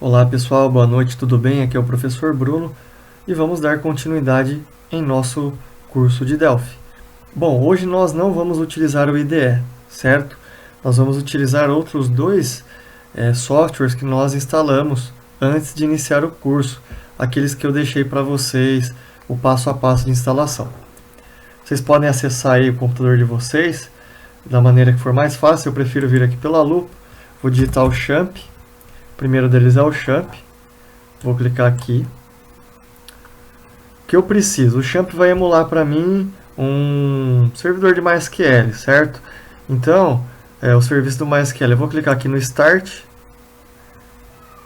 Olá pessoal, boa noite, tudo bem? Aqui é o professor Bruno e vamos dar continuidade em nosso curso de Delphi. Bom, hoje nós não vamos utilizar o IDE, certo? Nós vamos utilizar outros dois softwares que nós instalamos antes de iniciar o curso, aqueles que eu deixei para vocês o passo a passo de instalação. Vocês podem acessar aí o computador de vocês da maneira que for mais fácil. Eu prefiro vir aqui pela lupa, vou digitar o XAMPP. O primeiro deles é o XAMPP. Vou clicar aqui. O que eu preciso? O XAMPP vai emular para mim um servidor de MySQL, certo? Então, o serviço do MySQL. Eu vou clicar aqui no Start.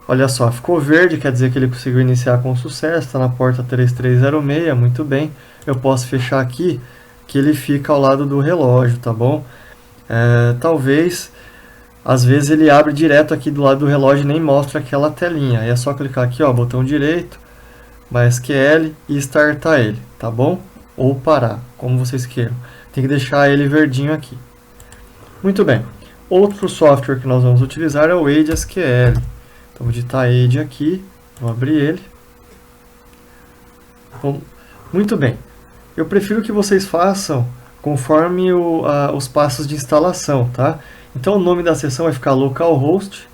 Olha só, ficou verde, quer dizer que ele conseguiu iniciar com sucesso. Está na porta 3306, muito bem. Eu posso fechar aqui, que ele fica ao lado do relógio, tá bom? Talvez, às vezes ele abre direto aqui do lado do relógio e nem mostra aquela telinha. Aí é só clicar aqui, ó, botão direito, MySQL e startar ele, tá bom? Ou parar, como vocês queiram. Tem que deixar ele verdinho aqui. Muito bem. Outro software que nós vamos utilizar é o AgeSQL. Então vou digitar Age aqui, vou abrir ele. Bom, muito bem. Eu prefiro que vocês façam conforme os passos de instalação, tá? Então o nome da sessão vai ficar localhost,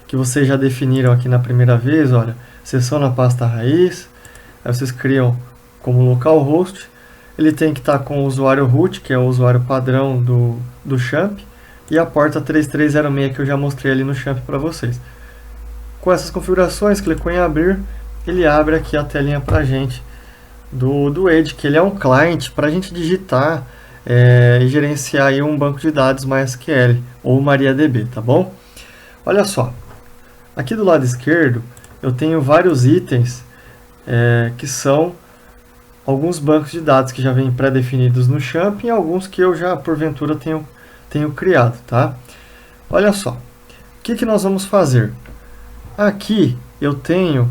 que vocês já definiram aqui na primeira vez, olha, sessão na pasta raiz. Aí vocês criam como localhost. Ele tem que estar com o usuário root, que é o usuário padrão do XAMPP, e a porta 3306 que eu já mostrei ali no XAMPP para vocês. Com essas configurações, clicou em abrir, ele abre aqui a telinha para a gente do Age, que ele é um client para a gente digitar e gerenciar aí um banco de dados MySQL ou MariaDB, tá bom? Olha só, aqui do lado esquerdo eu tenho vários itens que são alguns bancos de dados que já vêm pré-definidos no XAMPP e alguns que eu já porventura tenho criado, tá? Olha só, o que nós vamos fazer? Aqui eu tenho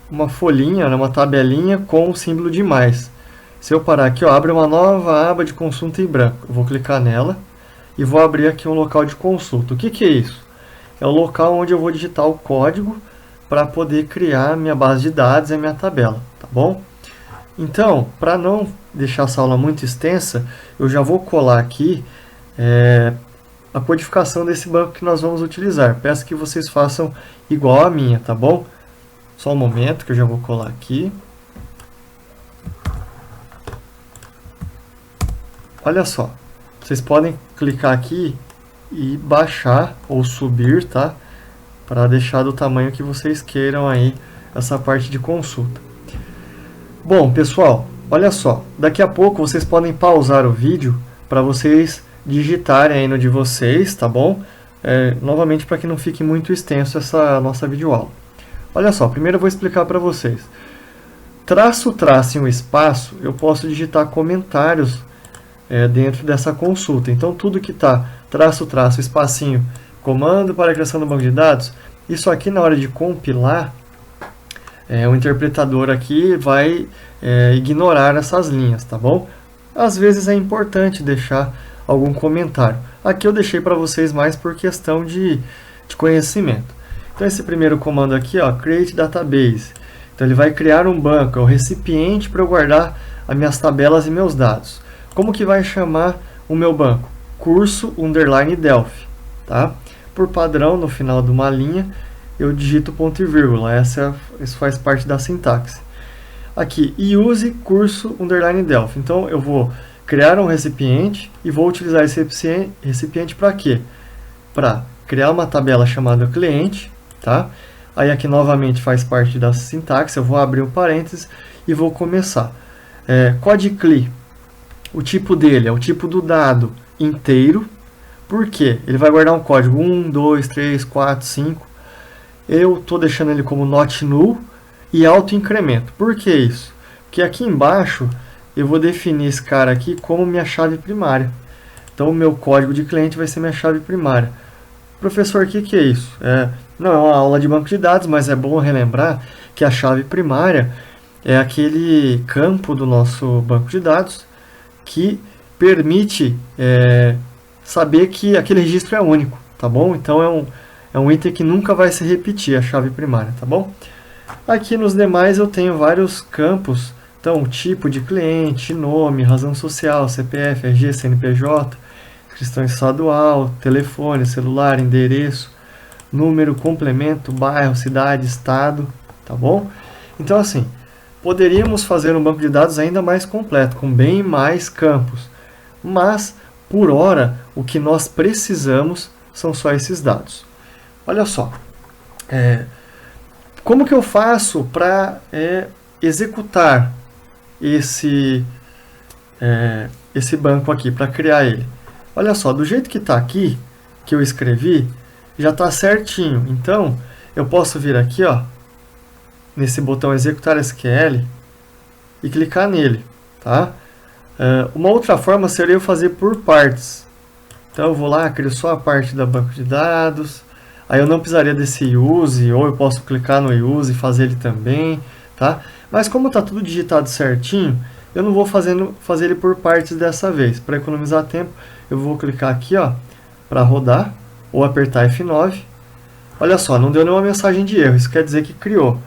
uma folhinha, uma tabelinha com o símbolo de mais. Se eu parar aqui, ó, abre uma nova aba de consulta em branco. Eu vou clicar nela e vou abrir aqui um local de consulta. O que é isso? É o local onde eu vou digitar o código para poder criar minha base de dados e a minha tabela, tá bom? Então, para não deixar essa aula muito extensa, eu já vou colar aqui a codificação desse banco que nós vamos utilizar. Peço que vocês façam igual a minha, tá bom? Só um momento que eu já vou colar aqui. Olha só, vocês podem clicar aqui e baixar ou subir, tá? Para deixar do tamanho que vocês queiram aí essa parte de consulta. Bom, pessoal, olha só, daqui a pouco vocês podem pausar o vídeo para vocês digitarem aí no de vocês, tá bom? Novamente para que não fique muito extenso essa nossa videoaula. Olha só, primeiro eu vou explicar para vocês. Traço e um espaço, eu posso digitar comentários dentro dessa consulta. Então tudo que está traço, espacinho, comando para a criação do banco de dados, isso aqui na hora de compilar, o interpretador aqui vai ignorar essas linhas, tá bom? Às vezes é importante deixar algum comentário. Aqui eu deixei para vocês mais por questão de conhecimento. Então esse primeiro comando aqui, ó, create database. Então ele vai criar um banco, é o recipiente para eu guardar as minhas tabelas e meus dados. Como que vai chamar o meu banco? Curso_Delphi, tá? Por padrão, no final de uma linha, eu digito ponto e vírgula. Isso faz parte da sintaxe. Aqui, use curso_Delphi. Então eu vou criar um recipiente e vou utilizar esse recipiente para quê? Para criar uma tabela chamada cliente, tá? Aí aqui novamente faz parte da sintaxe, eu vou abrir um parênteses e vou começar. Code_CLI, o tipo dele é o tipo do dado inteiro. Por quê? Ele vai guardar um código 1, 2, 3, 4, 5. Eu estou deixando ele como not null e auto-incremento. Por que isso? Porque aqui embaixo eu vou definir esse cara aqui como minha chave primária. Então o meu código de cliente vai ser minha chave primária. Professor, o que é isso? Não é uma aula de banco de dados, mas é bom relembrar que a chave primária é aquele campo do nosso banco de dados que permite saber que aquele registro é único, tá bom? Então é É um item que nunca vai se repetir, a chave primária, tá bom? Aqui nos demais eu tenho vários campos, então tipo de cliente, nome, razão social, CPF, RG, CNPJ, inscrição estadual, telefone, celular, endereço, número, complemento, bairro, cidade, estado, tá bom? Então assim, poderíamos fazer um banco de dados ainda mais completo, com bem mais campos, mas por hora o que nós precisamos são só esses dados. Olha só, como que eu faço para executar esse banco aqui, para criar ele? Olha só, do jeito que está aqui, que eu escrevi, já está certinho. Então, eu posso vir aqui, ó, nesse botão executar SQL e clicar nele, tá? Uma outra forma seria eu fazer por partes. Então, eu vou lá, crio só a parte da banco de dados. Aí eu não precisaria desse use, ou eu posso clicar no use e fazer ele também, tá? Mas como está tudo digitado certinho, eu não vou fazer ele por partes dessa vez. Para economizar tempo, eu vou clicar aqui, ó, para rodar, ou apertar F9. Olha só, não deu nenhuma mensagem de erro, isso quer dizer que criou.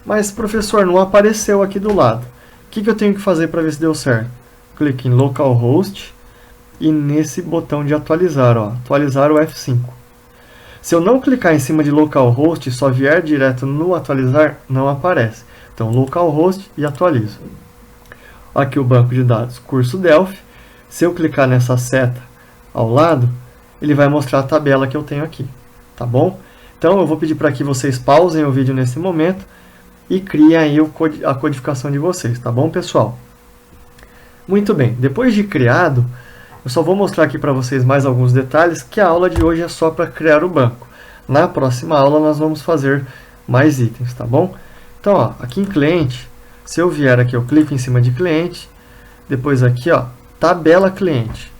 Mas, professor, não apareceu aqui do lado. O que eu tenho que fazer para ver se deu certo? Clique em Localhost e nesse botão de atualizar, ó, atualizar o F5. Se eu não clicar em cima de localhost e só vier direto no atualizar, não aparece. Então, localhost e atualizo. Aqui o banco de dados, curso Delphi. Se eu clicar nessa seta ao lado, ele vai mostrar a tabela que eu tenho aqui. Tá bom? Então, eu vou pedir para que vocês pausem o vídeo nesse momento e criem aí a codificação de vocês. Tá bom, pessoal? Muito bem. Depois de criado, eu só vou mostrar aqui para vocês mais alguns detalhes, que a aula de hoje é só para criar o banco. Na próxima aula nós vamos fazer mais itens, tá bom? Então, ó, aqui em cliente, se eu vier aqui, eu clico em cima de cliente, depois aqui, ó, tabela cliente.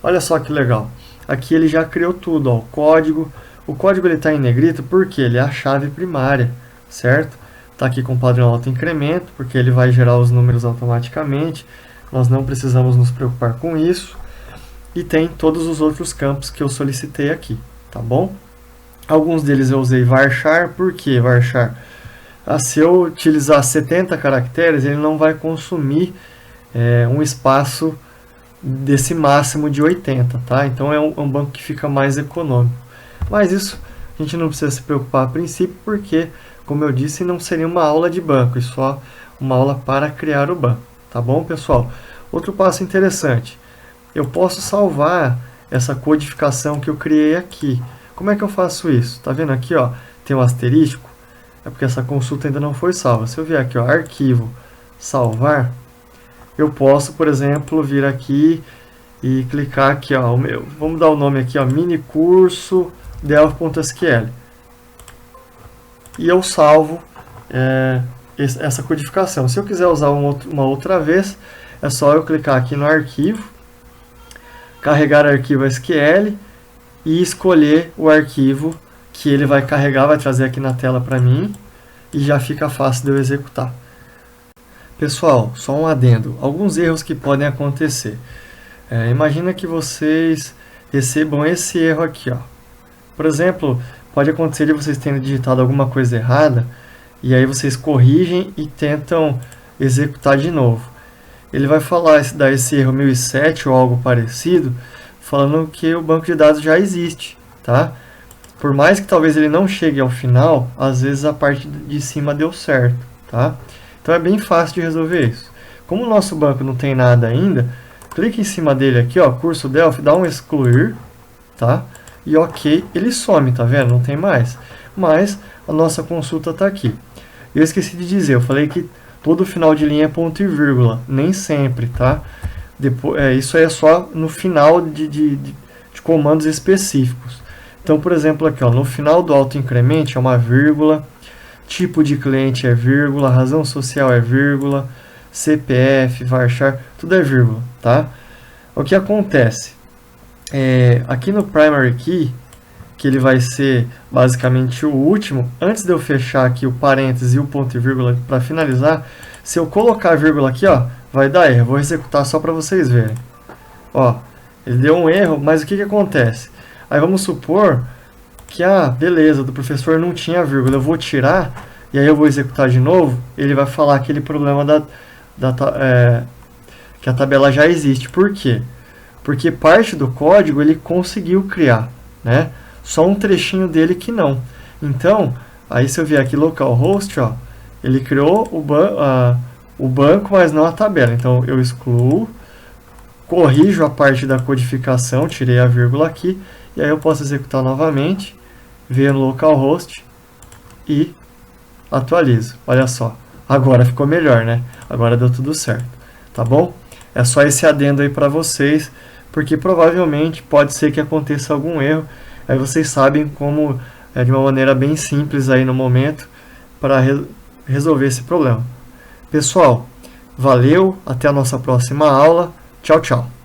Olha só que legal. Aqui ele já criou tudo, ó, o código. O código ele está em negrito porque ele é a chave primária, certo? Está aqui com padrão auto-incremento, porque ele vai gerar os números automaticamente. Nós não precisamos nos preocupar com isso. E tem todos os outros campos que eu solicitei aqui, tá bom? Alguns deles eu usei varchar. Por que varchar? Se eu utilizar 70 caracteres, ele não vai consumir um espaço desse máximo de 80, tá? Então é um banco que fica mais econômico. Mas isso a gente não precisa se preocupar a princípio, porque, como eu disse, não seria uma aula de banco, é só uma aula para criar o banco, tá bom, pessoal? Outro passo interessante. Eu posso salvar essa codificação que eu criei aqui. Como é que eu faço isso? Tá vendo aqui, ó, tem um asterisco? É porque essa consulta ainda não foi salva. Se eu vier aqui, ó, arquivo, salvar, eu posso, por exemplo, vir aqui e clicar aqui, ó, vamos dar o nome aqui, ó, minicurso delphi.sql. E eu salvo essa codificação. Se eu quiser usar uma outra vez, é só eu clicar aqui no arquivo, carregar arquivo SQL e escolher o arquivo que ele vai carregar, vai trazer aqui na tela para mim e já fica fácil de eu executar. Pessoal, só um adendo, alguns erros que podem acontecer. Imagina que vocês recebam esse erro aqui, ó. Por exemplo, pode acontecer de vocês terem digitado alguma coisa errada e aí vocês corrigem e tentam executar de novo. Ele vai dar esse erro 1007 ou algo parecido, falando que o banco de dados já existe, tá? Por mais que talvez ele não chegue ao final, às vezes a parte de cima deu certo, tá? Então é bem fácil de resolver isso. Como o nosso banco não tem nada ainda, clique em cima dele aqui, ó, curso Delphi, dá um excluir, tá? E ok, ele some, tá vendo? Não tem mais. Mas a nossa consulta está aqui. Eu esqueci de dizer, eu falei que todo final de linha é ponto e vírgula, nem sempre, tá? Isso é só no final de comandos específicos. Então, por exemplo, aqui, ó, no final do autoincremente é uma vírgula, tipo de cliente é vírgula, razão social é vírgula, CPF, varchar, tudo é vírgula, tá? O que acontece? Aqui no primary key, que ele vai ser basicamente o último, antes de eu fechar aqui o parênteses e o ponto e vírgula para finalizar, se eu colocar a vírgula aqui, ó, vai dar erro. Eu vou executar só para vocês verem. Ó, ele deu um erro, mas o que acontece? Aí vamos supor que, beleza, do professor não tinha vírgula, eu vou tirar, e aí eu vou executar de novo, ele vai falar aquele problema que a tabela já existe. Por quê? Porque parte do código ele conseguiu criar, né? Só um trechinho dele que não. Então, aí se eu vier aqui localhost, ó, ele criou o banco, mas não a tabela. Então, eu excluo, corrijo a parte da codificação, tirei a vírgula aqui, e aí eu posso executar novamente, ver no localhost e atualizo. Olha só, agora ficou melhor, né? Agora deu tudo certo, tá bom? É só esse adendo aí para vocês, porque provavelmente pode ser que aconteça algum erro. Aí vocês sabem como, de uma maneira bem simples aí no momento, para resolver esse problema. Pessoal, valeu, até a nossa próxima aula. Tchau, tchau.